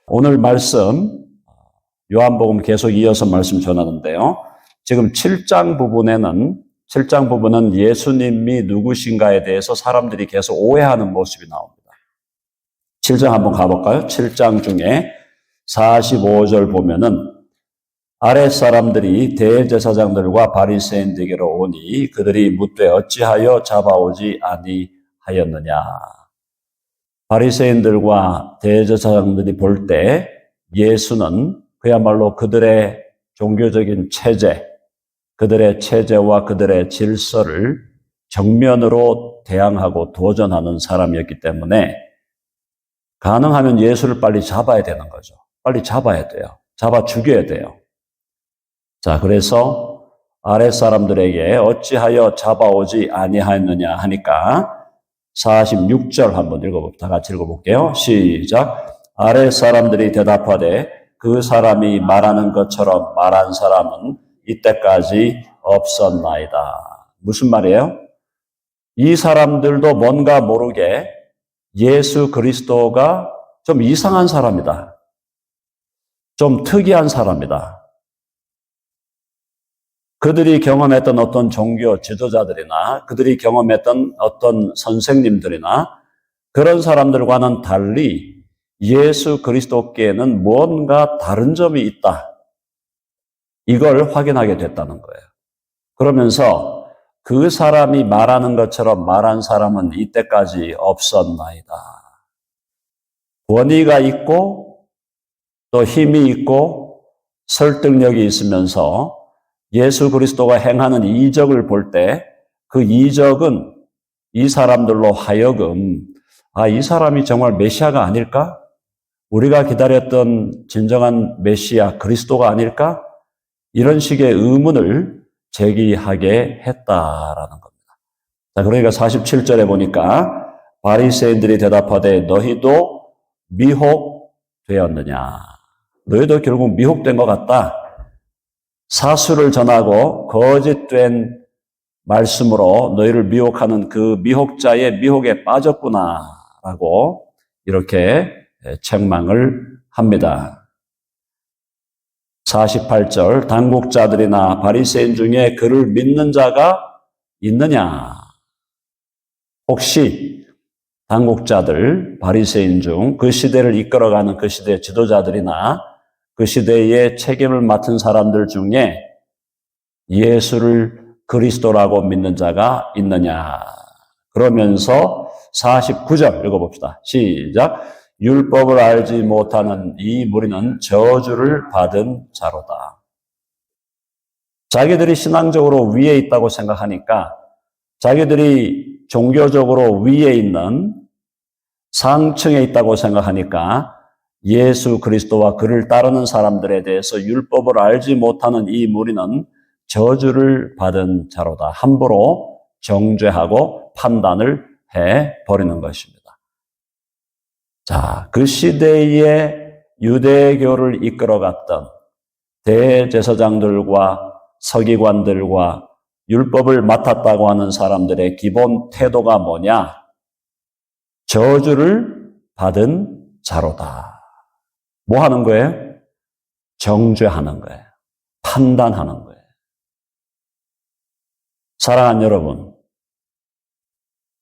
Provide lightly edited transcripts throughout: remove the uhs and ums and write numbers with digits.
오늘 말씀 요한복음 계속 이어서 말씀 전하는데요. 지금 7장 부분은 예수님이 누구신가에 대해서 사람들이 계속 오해하는 모습이 나옵니다. 7장 한번 가볼까요? 7장 중에 45절 보면은 아랫 사람들이 대제사장들과 바리새인들에게로 오니 그들이 묻되 어찌하여 잡아오지 아니하였느냐. 바리새인들과 대제사장들이 볼 때 예수는 그야말로 그들의 종교적인 체제, 그들의 체제와 그들의 질서를 정면으로 대항하고 도전하는 사람이었기 때문에 가능하면 예수를 빨리 잡아야 되는 거죠. 빨리 잡아야 돼요. 잡아 죽여야 돼요. 자, 그래서 아랫 사람들에게 어찌하여 잡아오지 아니하였느냐 하니까 46절 한번 다 같이 읽어볼게요. 시작. 아랫 사람들이 대답하되 그 사람이 말하는 것처럼 말한 사람은 이때까지 없었나이다. 무슨 말이에요? 이 사람들도 뭔가 모르게 예수 그리스도가 좀 이상한 사람이다. 좀 특이한 사람이다. 그들이 경험했던 어떤 종교 지도자들이나 그들이 경험했던 어떤 선생님들이나 그런 사람들과는 달리 예수 그리스도께는 뭔가 다른 점이 있다. 이걸 확인하게 됐다는 거예요. 그러면서 그 사람이 말하는 것처럼 말한 사람은 이때까지 없었나이다. 권위가 있고 또 힘이 있고 설득력이 있으면서 예수 그리스도가 행하는 이적을 볼 때 그 이적은 이 사람들로 하여금 이 사람이 정말 메시아가 아닐까? 우리가 기다렸던 진정한 메시아 그리스도가 아닐까? 이런 식의 의문을 제기하게 했다라는 겁니다. 자, 그러니까 47절에 보니까 바리새인들이 대답하되 너희도 미혹되었느냐? 너희도 결국 미혹된 것 같다. 사수를 전하고 거짓된 말씀으로 너희를 미혹하는 그 미혹자의 미혹에 빠졌구나라고 이렇게 책망을 합니다. 48절 당국자들이나 바리새인 중에 그를 믿는 자가 있느냐? 혹시 당국자들, 바리새인 중 그 시대를 이끌어가는 그 시대 지도자들이나 그 시대에 책임을 맡은 사람들 중에 예수를 그리스도라고 믿는 자가 있느냐. 그러면서 49절 읽어봅시다. 시작. 율법을 알지 못하는 이 무리는 저주를 받은 자로다. 자기들이 신앙적으로 위에 있다고 생각하니까 자기들이 종교적으로 위에 있는 상층에 있다고 생각하니까 예수 그리스도와 그를 따르는 사람들에 대해서 율법을 알지 못하는 이 무리는 저주를 받은 자로다. 함부로 정죄하고 판단을 해버리는 것입니다. 자, 그 시대에 유대교를 이끌어갔던 대제사장들과 서기관들과 율법을 맡았다고 하는 사람들의 기본 태도가 뭐냐? 저주를 받은 자로다. 뭐 하는 거예요? 정죄하는 거예요. 판단하는 거예요. 사랑하는 여러분,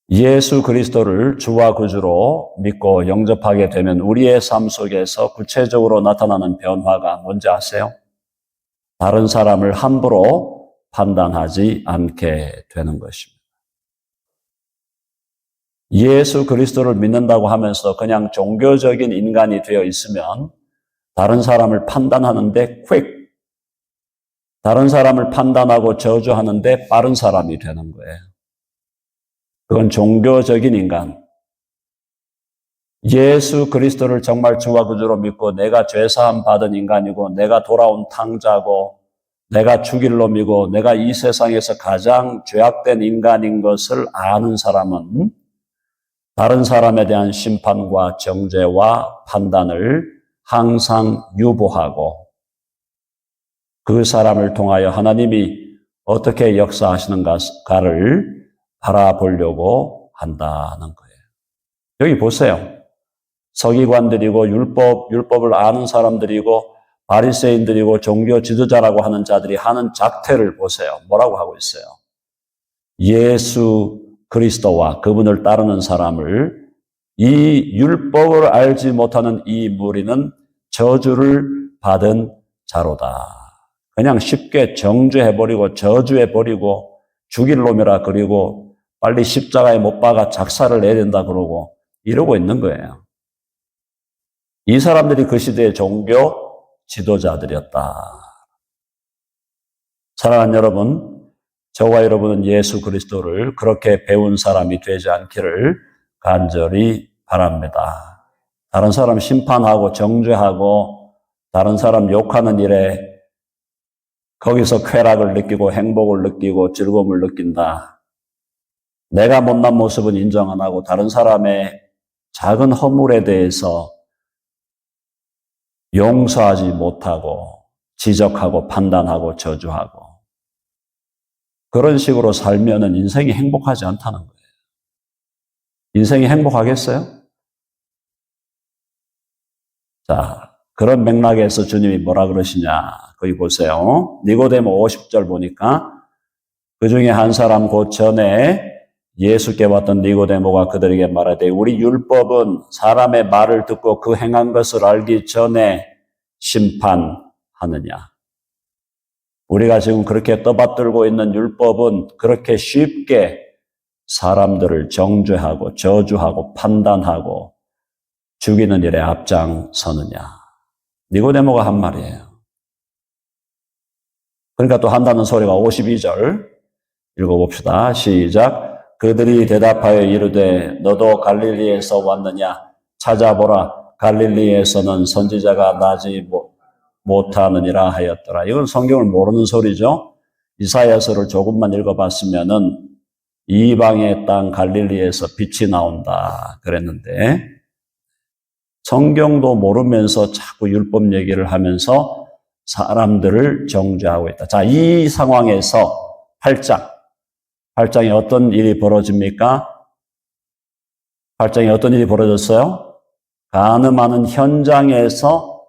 예수 그리스도를 주와 구주로 믿고 영접하게 되면 우리의 삶 속에서 구체적으로 나타나는 변화가 뭔지 아세요? 다른 사람을 함부로 판단하지 않게 되는 것입니다. 예수 그리스도를 믿는다고 하면서 그냥 종교적인 인간이 되어 있으면 다른 사람을 판단하는데 다른 사람을 판단하고 저주하는데 빠른 사람이 되는 거예요. 그건 종교적인 인간. 예수 그리스도를 정말 주와 구주로 믿고 내가 죄사함 받은 인간이고 내가 돌아온 탕자고 내가 죽일 놈이고 내가 이 세상에서 가장 죄악된 인간인 것을 아는 사람은 다른 사람에 대한 심판과 정죄와 판단을 항상 유보하고 그 사람을 통하여 하나님이 어떻게 역사하시는가를 바라보려고 한다는 거예요. 여기 보세요. 서기관들이고 율법을 아는 사람들이고 바리새인들이고 종교 지도자라고 하는 자들이 하는 작태를 보세요. 뭐라고 하고 있어요? 예수 그리스도와 그분을 따르는 사람을 이 율법을 알지 못하는 이 무리는 저주를 받은 자로다. 그냥 쉽게 정죄해버리고 저주해버리고 죽일 놈이라 그리고 빨리 십자가에 못 박아 작사를 내야 된다 그러고 이러고 있는 거예요. 이 사람들이 그 시대의 종교 지도자들이었다. 사랑하는 여러분, 저와 여러분은 예수 그리스도를 그렇게 배운 사람이 되지 않기를 간절히 바랍니다. 다른 사람 심판하고 정죄하고 다른 사람 욕하는 일에 거기서 쾌락을 느끼고 행복을 느끼고 즐거움을 느낀다. 내가 못난 모습은 인정 안 하고 다른 사람의 작은 허물에 대해서 용서하지 못하고 지적하고 판단하고 저주하고 그런 식으로 살면은 인생이 행복하지 않다는 거예요. 인생이 행복하겠어요? 자, 그런 맥락에서 주님이 뭐라 그러시냐. 거기 보세요. 니고데모 50절 보니까 그 중에 한 사람 곧 전에 예수께 왔던 니고데모가 그들에게 말하되 우리 율법은 사람의 말을 듣고 그 행한 것을 알기 전에 심판하느냐. 우리가 지금 그렇게 떠받들고 있는 율법은 그렇게 쉽게 사람들을 정죄하고 저주하고 판단하고 죽이는 일에 앞장서느냐. 니고데모가 한 말이에요. 그러니까 또 한다는 소리가 52절 읽어봅시다. 시작. 그들이 대답하여 이르되 너도 갈릴리에서 왔느냐. 찾아보라. 갈릴리에서는 선지자가 나지 못하느니라 하였더라. 이건 성경을 모르는 소리죠. 이사야서를 조금만 읽어봤으면은 이방의 땅 갈릴리에서 빛이 나온다 그랬는데 성경도 모르면서 자꾸 율법 얘기를 하면서 사람들을 정죄하고 있다. 자, 이 상황에서 8장에 어떤 일이 벌어집니까? 8장에 어떤 일이 벌어졌어요? 간음하는 현장에서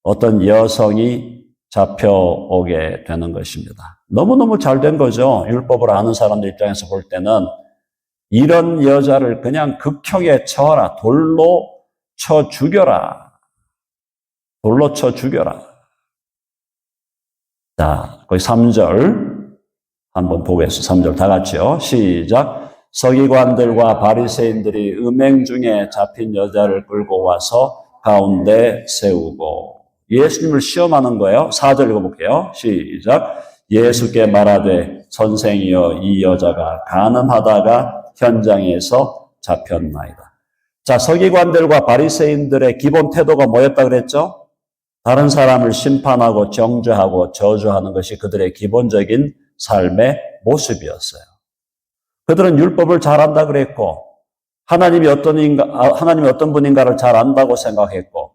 어떤 여성이 잡혀오게 되는 것입니다. 너무너무 잘된 거죠. 율법을 아는 사람들 입장에서 볼 때는 이런 여자를 그냥 극형에 쳐라. 돌로 쳐 죽여라. 돌로 쳐 죽여라. 자, 거기 3절 한번 보겠습니다. 3절 다 같이요. 시작. 서기관들과 바리새인들이 음행 중에 잡힌 여자를 끌고 와서 가운데 세우고 예수님을 시험하는 거예요. 4절 읽어볼게요. 시작. 예수께 말하되 선생이여 이 여자가 간음하다가 현장에서 잡혔나이다. 자, 서기관들과 바리새인들의 기본 태도가 뭐였다 그랬죠? 다른 사람을 심판하고 정죄하고 저주하는 것이 그들의 기본적인 삶의 모습이었어요. 그들은 율법을 잘 안다 그랬고 하나님이 어떤 분인가를 잘 안다고 생각했고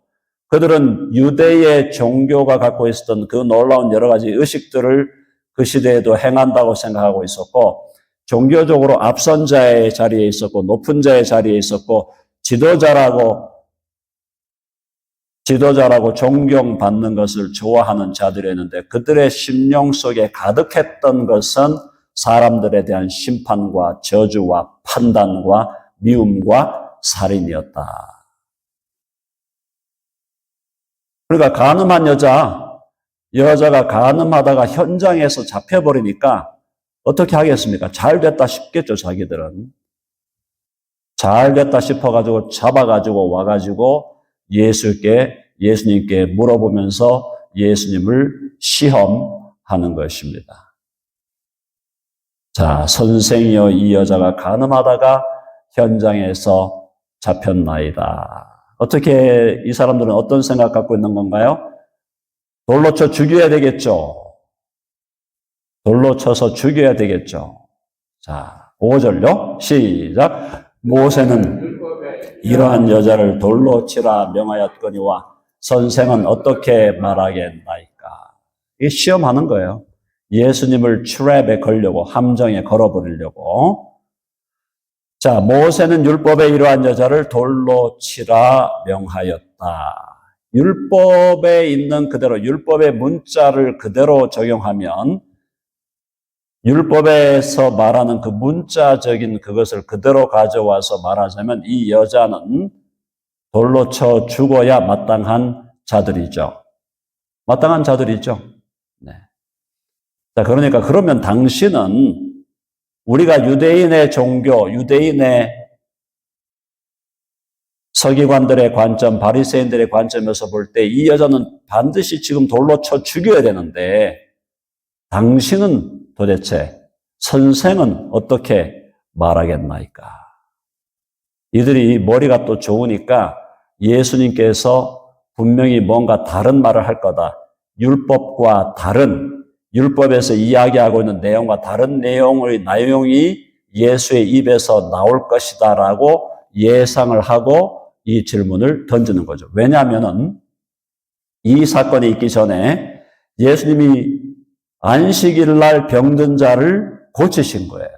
그들은 유대의 종교가 갖고 있었던 그 놀라운 여러 가지 의식들을 그 시대에도 행한다고 생각하고 있었고 종교적으로 앞선 자의 자리에 있었고 높은 자의 자리에 있었고 지도자라고 존경받는 것을 좋아하는 자들이었는데 그들의 심령 속에 가득했던 것은 사람들에 대한 심판과 저주와 판단과 미움과 살인이었다. 그러니까 간음한 여자가 간음하다가 현장에서 잡혀버리니까 어떻게 하겠습니까? 잘 됐다 싶겠죠, 자기들은. 잘 됐다 싶어가지고 잡아가지고 와가지고 예수님께 물어보면서 예수님을 시험하는 것입니다. 자, 선생이여 이 여자가 간음하다가 현장에서 잡혔나이다. 어떻게 이 사람들은 어떤 생각 갖고 있는 건가요? 돌로 쳐 죽여야 되겠죠. 돌로 쳐서 죽여야 되겠죠. 자, 5절요. 시작. 모세는 이러한 여자를 돌로 치라 명하였거니와 선생은 어떻게 말하겠나이까. 이게 시험하는 거예요. 예수님을 트랩에 걸려고 함정에 걸어버리려고. 자, 모세는 율법에 이러한 여자를 돌로 치라 명하였다. 율법에 있는 그대로, 율법의 문자를 그대로 적용하면 율법에서 말하는 그 문자적인 그것을 그대로 가져와서 말하자면 이 여자는 돌로 쳐 죽어야 마땅한 자들이죠. 마땅한 자들이죠. 네. 자, 그러니까 그러면 당신은 우리가 유대인의 종교, 유대인의 서기관들의 관점, 바리새인들의 관점에서 볼 때 이 여자는 반드시 지금 돌로 쳐 죽여야 되는데 당신은 도대체 선생은 어떻게 말하겠나이까? 이들이 머리가 또 좋으니까 예수님께서 분명히 뭔가 다른 말을 할 거다. 율법과 다른, 율법에서 이야기하고 있는 내용과 다른 내용이 예수의 입에서 나올 것이다라고 예상을 하고 이 질문을 던지는 거죠. 왜냐하면은 이 사건이 있기 전에 예수님이 안식일 날 병든 자를 고치신 거예요.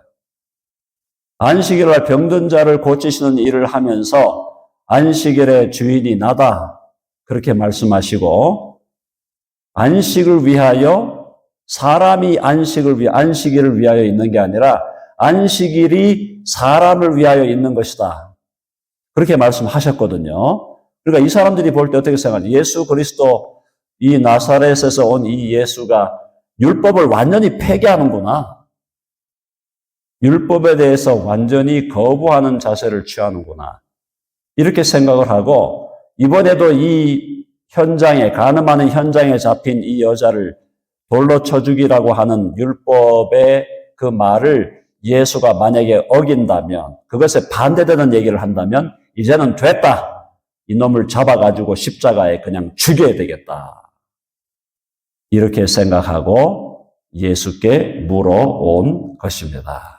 안식일 날 병든 자를 고치시는 일을 하면서 안식일의 주인이 나다. 그렇게 말씀하시고 안식을 위하여 사람이 안식일을 위하여 있는 게 아니라 안식일이 사람을 위하여 있는 것이다. 그렇게 말씀하셨거든요. 그러니까 이 사람들이 볼 때 어떻게 생각하냐. 예수 그리스도 이 나사렛에서 온 이 예수가 율법을 완전히 폐기하는구나. 율법에 대해서 완전히 거부하는 자세를 취하는구나. 이렇게 생각을 하고 이번에도 이 현장에, 간음하는 현장에 잡힌 이 여자를 돌로 쳐 죽이라고 하는 율법의 그 말을 예수가 만약에 어긴다면, 그것에 반대되는 얘기를 한다면 이제는 됐다. 이놈을 잡아가지고 십자가에 그냥 죽여야 되겠다. 이렇게 생각하고 예수께 물어온 것입니다.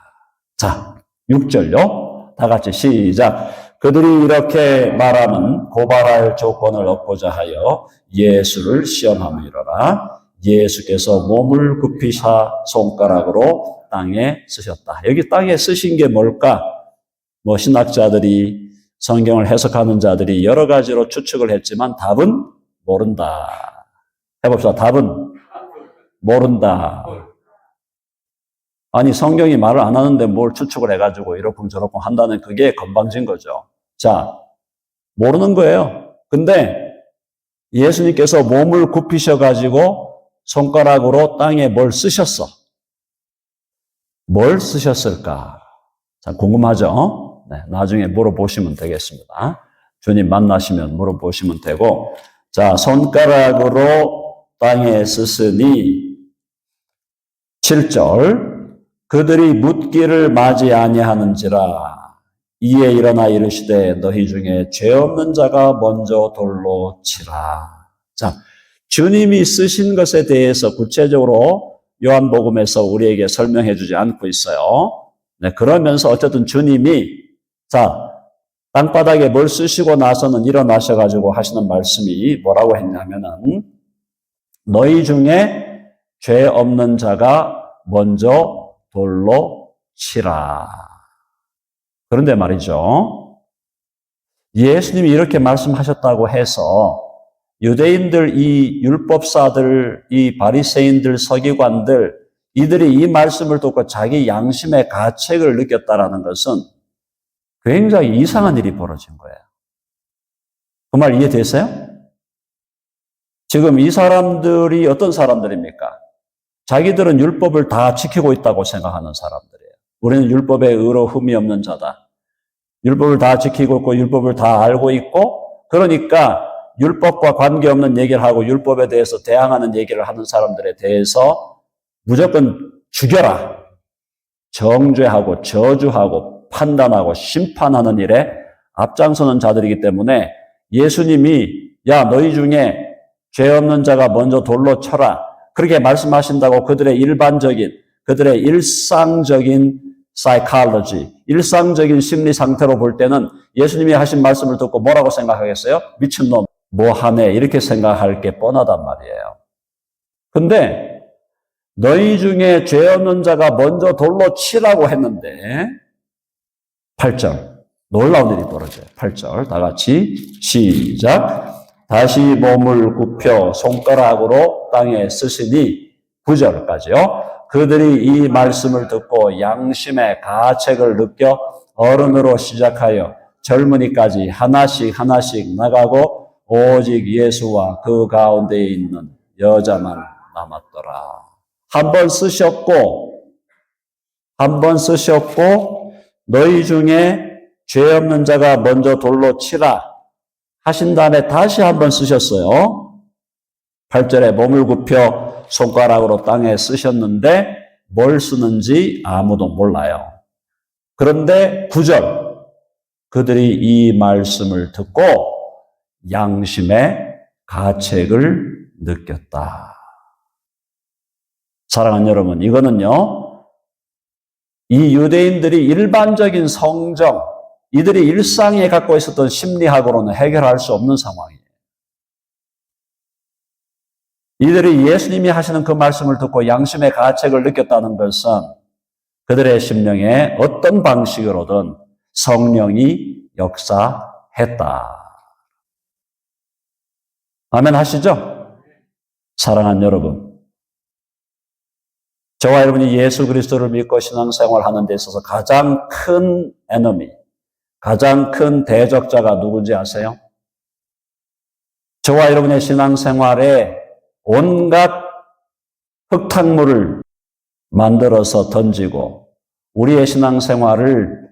자, 6절요. 다 같이 시작. 그들이 이렇게 말하면 고발할 조건을 얻고자 하여 예수를 시험함이로라. 예수께서 몸을 굽히사 손가락으로 땅에 쓰셨다. 여기 땅에 쓰신 게 뭘까? 신학자들이, 성경을 해석하는 자들이 여러 가지로 추측을 했지만 답은 모른다. 해봅시다. 답은 모른다. 아니, 성경이 말을 안 하는데 뭘 추측을 해가지고 이렇쿵 저렇쿵 한다는 그게 건방진 거죠. 자, 모르는 거예요. 근데 예수님께서 몸을 굽히셔가지고 손가락으로 땅에 뭘 쓰셨어. 뭘 쓰셨을까? 참 궁금하죠? 네, 나중에 물어보시면 되겠습니다. 주님 만나시면 물어보시면 되고, 자, 손가락으로 땅에 쓰으니 7절 그들이 묻기를 맞이 아니하는지라 이에 일어나 이르시되 너희 중에 죄 없는 자가 먼저 돌로 치라. 자, 주님이 쓰신 것에 대해서 구체적으로 요한복음에서 우리에게 설명해 주지 않고 있어요. 네, 그러면서 어쨌든 주님이 자, 땅바닥에 뭘 쓰시고 나서는 일어나셔가지고 하시는 말씀이 뭐라고 했냐면은 너희 중에 죄 없는 자가 먼저 돌로 치라. 그런데 말이죠. 예수님이 이렇게 말씀하셨다고 해서 유대인들, 이 율법사들, 이 바리새인들, 서기관들, 이들이 이 말씀을 듣고 자기 양심의 가책을 느꼈다라는 것은 굉장히 이상한 일이 벌어진 거예요. 그 말 이해되세요? 지금 이 사람들이 어떤 사람들입니까? 자기들은 율법을 다 지키고 있다고 생각하는 사람들이에요. 우리는 율법에 의로 흠이 없는 자다. 율법을 다 지키고 있고 율법을 다 알고 있고 그러니까 율법과 관계없는 얘기를 하고 율법에 대해서 대항하는 얘기를 하는 사람들에 대해서 무조건 죽여라. 정죄하고 저주하고 판단하고 심판하는 일에 앞장서는 자들이기 때문에 예수님이 야 너희 중에 죄 없는 자가 먼저 돌로 쳐라. 그렇게 말씀하신다고 그들의 일반적인, 그들의 일상적인 psychology, 일상적인 심리 상태로 볼 때는 예수님이 하신 말씀을 듣고 뭐라고 생각하겠어요? 미친놈, 뭐하네 이렇게 생각할 게 뻔하단 말이에요. 근데 너희 중에 죄 없는 자가 먼저 돌로 치라고 했는데 8절. 놀라운 일이 벌어져요. 8절. 다 같이 시작. 다시 몸을 굽혀 손가락으로 땅에 쓰시니 9절까지요. 그들이 이 말씀을 듣고 양심의 가책을 느껴 어른으로 시작하여 젊은이까지 하나씩 나가고 오직 예수와 그 가운데 있는 여자만 남았더라. 한 번 쓰셨고 너희 중에 죄 없는 자가 먼저 돌로 치라 하신 다음에 다시 한 번 쓰셨어요. 8절에 몸을 굽혀 손가락으로 땅에 쓰셨는데 뭘 쓰는지 아무도 몰라요. 그런데 9절, 그들이 이 말씀을 듣고 양심의 가책을 느꼈다. 사랑하는 여러분, 이거는요, 이 유대인들이 일반적인 성정, 이들이 일상에 갖고 있었던 심리학으로는 해결할 수 없는 상황이에요. 이들이 예수님이 하시는 그 말씀을 듣고 양심의 가책을 느꼈다는 것은 그들의 심령에 어떤 방식으로든 성령이 역사했다. 아멘 하시죠? 사랑하는 여러분, 저와 여러분이 예수 그리스도를 믿고 신앙생활하는 데 있어서 가장 큰 에너미, 가장 큰 대적자가 누군지 아세요? 저와 여러분의 신앙생활에 온갖 흙탕물을 만들어서 던지고 우리의 신앙생활을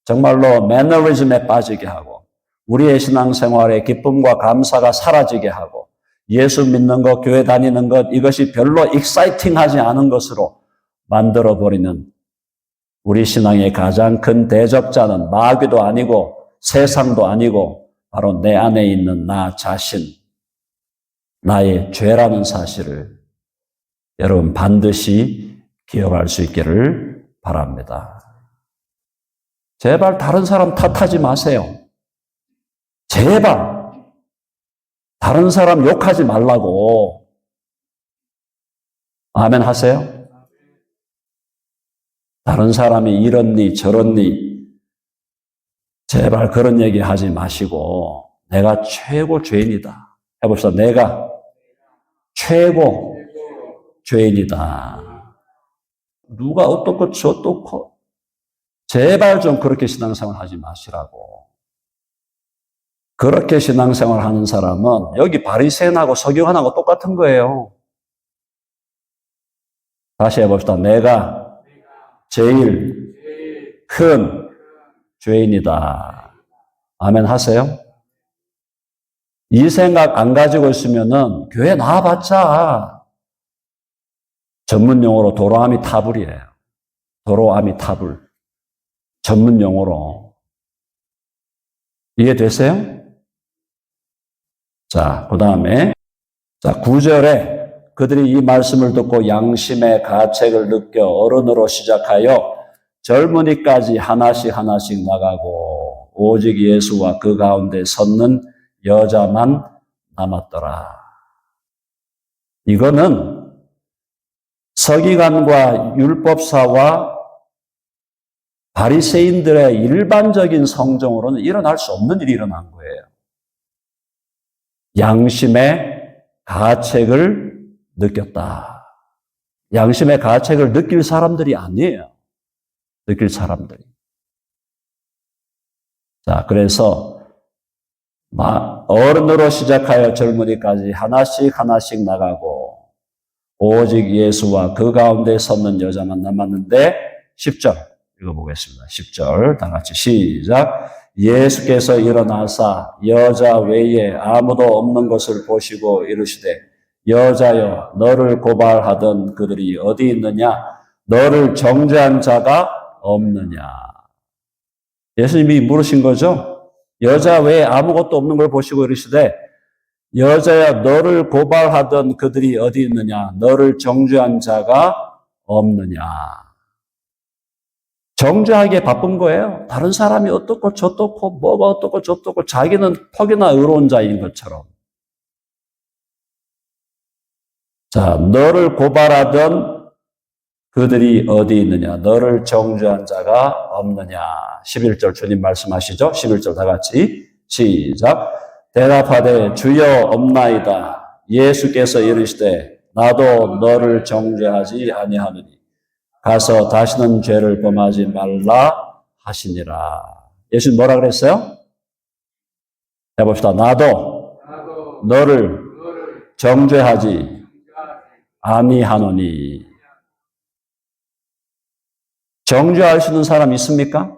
정말로 매너리즘에 빠지게 하고 우리의 신앙생활의 기쁨과 감사가 사라지게 하고 예수 믿는 것, 교회 다니는 것, 이것이 별로 익사이팅하지 않은 것으로 만들어버리는 우리 신앙의 가장 큰 대적자는 마귀도 아니고 세상도 아니고 바로 내 안에 있는 나 자신, 나의 죄라는 사실을 여러분 반드시 기억할 수 있기를 바랍니다. 제발 다른 사람 탓하지 마세요. 제발 다른 사람 욕하지 말라고. 아멘 하세요? 다른 사람이 이렇니 저렇니 제발 그런 얘기 하지 마시고 내가 최고 죄인이다. 해봅시다. 내가 최고 죄인이다. 누가 어떻고 저떻고 제발 좀 그렇게 신앙생활 하지 마시라고. 그렇게 신앙생활 하는 사람은 여기 바리새인하고 서기관하고 똑같은 거예요. 다시 해봅시다. 내가 제일 큰 죄인이다. 아멘 하세요? 이 생각 안 가지고 있으면은 교회 나와봤자 전문 용어로 도로아미 타불이에요. 도로아미 타불. 전문 용어로. 이해되세요? 자, 그 다음에, 자, 9절에 그들이 이 말씀을 듣고 양심의 가책을 느껴 어른으로 시작하여 젊은이까지 하나씩 나가고 오직 예수와 그 가운데 섰는 여자만 남았더라. 이거는 서기관과 율법사와 바리새인들의 일반적인 성정으로는 일어날 수 없는 일이 일어난 거예요. 양심의 가책을 느꼈다. 양심의 가책을 느낄 사람들이 아니에요. 느낄 사람들이. 자, 그래서 어른으로 시작하여 젊은이까지 하나씩 나가고 오직 예수와 그 가운데 섰는 여자만 남았는데 10절 읽어보겠습니다. 10절 다 같이 시작. 예수께서 일어나사 여자 외에 아무도 없는 것을 보시고 이르시되 여자여 너를 고발하던 그들이 어디 있느냐? 너를 정죄한 자가 없느냐? 예수님이 물으신 거죠. 여자 외에 아무것도 없는 걸 보시고 이르시되 여자야 너를 고발하던 그들이 어디 있느냐? 너를 정죄한 자가 없느냐? 정죄하기에 바쁜 거예요. 다른 사람이 어떻고 저떻고 뭐가 어떻고 저떻고 자기는 퍽이나 의로운 자인 것처럼. 자, 너를 고발하던 그들이 어디 있느냐? 너를 정죄한 자가 없느냐? 11절 주님 말씀하시죠? 11절 다 같이 시작. 대답하되 주여 없나이다. 예수께서 이르시되 나도 너를 정죄하지 아니하느니 가서 다시는 죄를 범하지 말라 하시니라. 예수님 뭐라 그랬어요? 해봅시다. 나도 너를 정죄하지 아니하노니. 정죄할 수 있는 사람 있습니까?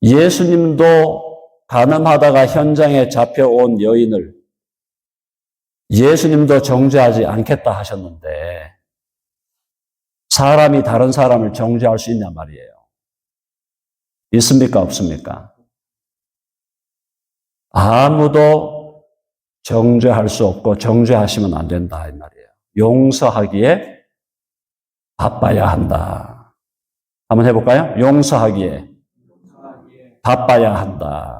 예수님도 간음하다가 현장에 잡혀온 여인을 예수님도 정죄하지 않겠다 하셨는데 사람이 다른 사람을 정죄할 수 있냐 말이에요. 있습니까? 없습니까? 아무도 정죄할 수 없고 정죄하시면 안 된다 이 말이에요. 용서하기에 바빠야 한다. 한번 해볼까요? 용서하기에 바빠야 한다.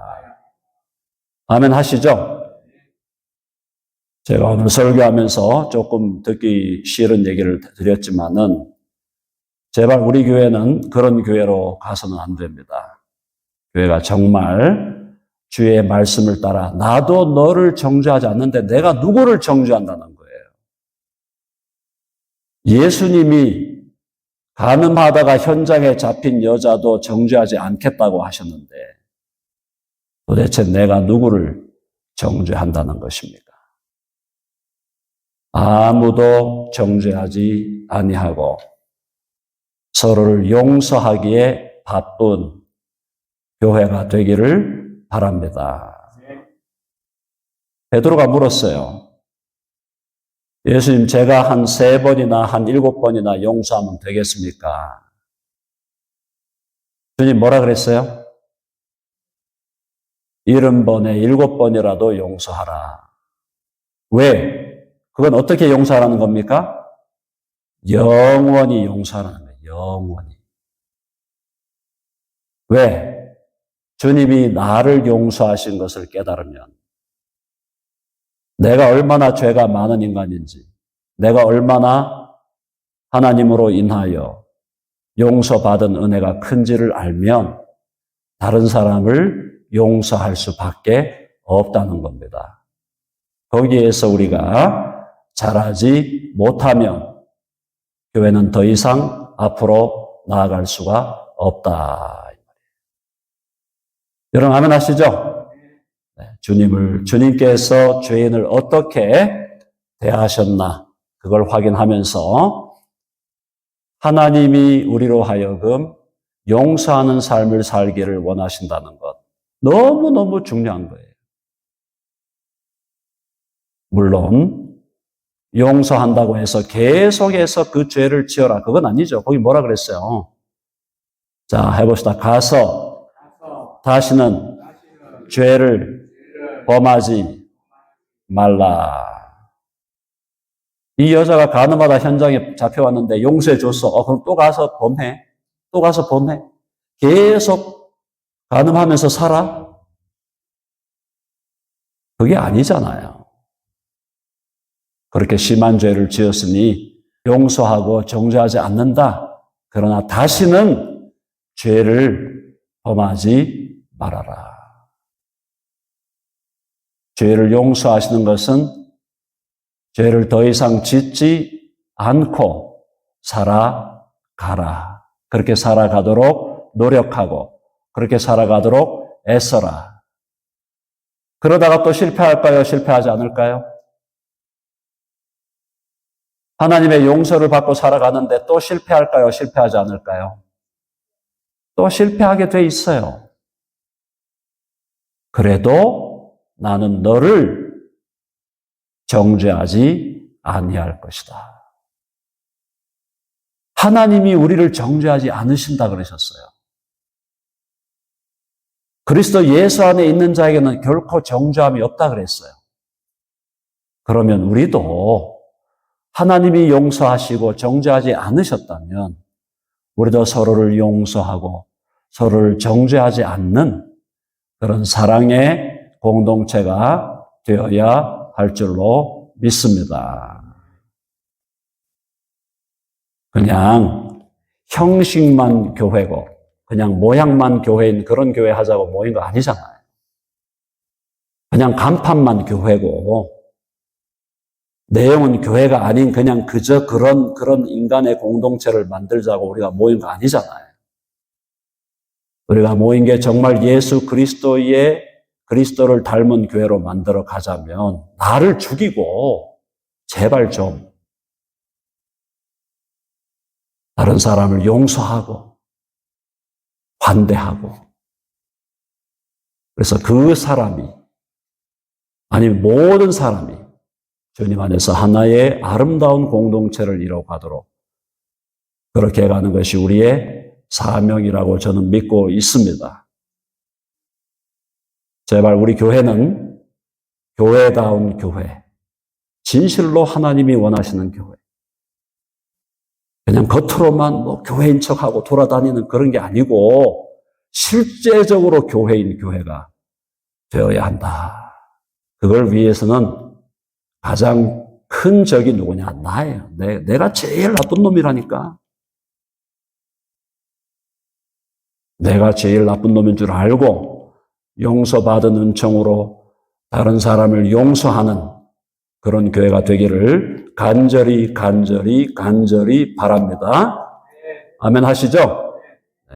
아멘 하시죠? 제가 오늘 설교하면서 조금 듣기 싫은 얘기를 드렸지만은 제발 우리 교회는 그런 교회로 가서는 안 됩니다. 교회가 정말 주의 말씀을 따라 나도 너를 정죄하지 않는데 내가 누구를 정죄한다는 거예요. 예수님이 간음하다가 현장에 잡힌 여자도 정죄하지 않겠다고 하셨는데 도대체 내가 누구를 정죄한다는 것입니까? 아무도 정죄하지 아니하고 서로를 용서하기에 바쁜 교회가 되기를 바랍니다. 베드로가 물었어요. 예수님, 제가 한 3번이나 한 7번이나 용서하면 되겠습니까? 주님 뭐라 그랬어요? 70번에 7번이라도 용서하라. 왜? 그건 어떻게 용서하라는 겁니까? 영원히 용서하라는 거예요. 영원히. 왜? 주님이 나를 용서하신 것을 깨달으면 내가 얼마나 죄가 많은 인간인지, 내가 얼마나 하나님으로 인하여 용서받은 은혜가 큰지를 알면 다른 사람을 용서할 수밖에 없다는 겁니다. 거기에서 우리가 잘하지 못하면 교회는 더 이상 앞으로 나아갈 수가 없다. 여러분 아멘 하시죠? 네, 주님께서 죄인을 어떻게 대하셨나 그걸 확인하면서 하나님이 우리로 하여금 용서하는 삶을 살기를 원하신다는 것 너무너무 중요한 거예요. 물론 용서한다고 해서 계속해서 그 죄를 지어라 그건 아니죠. 거기 뭐라 그랬어요? 자 해봅시다. 가서 다시는 죄를 범하지 말라. 이 여자가 간음하다 현장에 잡혀왔는데 용서해 줬어. 그럼 또 가서 범해. 또 가서 범해. 계속 간음하면서 살아? 그게 아니잖아요. 그렇게 심한 죄를 지었으니 용서하고 정죄하지 않는다. 그러나 다시는 죄를 범하지 말아라. 죄를 용서하시는 것은 죄를 더 이상 짓지 않고 살아가라. 그렇게 살아가도록 노력하고 그렇게 살아가도록 애써라. 그러다가 또 실패할까요? 실패하지 않을까요? 하나님의 용서를 받고 살아가는데 또 실패할까요? 실패하지 않을까요? 또 실패하게 돼 있어요. 그래도 나는 너를 정죄하지 아니할 것이다. 하나님이 우리를 정죄하지 않으신다 그러셨어요. 그리스도 예수 안에 있는 자에게는 결코 정죄함이 없다 그랬어요. 그러면 우리도 하나님이 용서하시고 정죄하지 않으셨다면 우리도 서로를 용서하고 서로를 정죄하지 않는 그런 사랑의 공동체가 되어야 할 줄로 믿습니다. 그냥 형식만 교회고 그냥 모양만 교회인 그런 교회 하자고 모인 거 아니잖아요. 그냥 간판만 교회고 내용은 교회가 아닌 그냥 그저 그런 인간의 공동체를 만들자고 우리가 모인 거 아니잖아요. 우리가 모인 게 정말 예수 그리스도를 닮은 교회로 만들어 가자면 나를 죽이고 제발 좀 다른 사람을 용서하고 관대하고 그래서 그 사람이 아니 모든 사람이 주님 안에서 하나의 아름다운 공동체를 이뤄가도록 그렇게 가는 것이 우리의 사명이라고 저는 믿고 있습니다. 제발 우리 교회는 교회다운 교회, 진실로 하나님이 원하시는 교회. 그냥 겉으로만 뭐 교회인 척하고 돌아다니는 그런 게 아니고 실제적으로 교회인 교회가 되어야 한다. 그걸 위해서는 가장 큰 적이 누구냐? 나예요. 내가 제일 나쁜 놈이라니까. 내가 제일 나쁜 놈인 줄 알고 용서받은 은총으로 다른 사람을 용서하는 그런 교회가 되기를 간절히 바랍니다. 아멘 하시죠?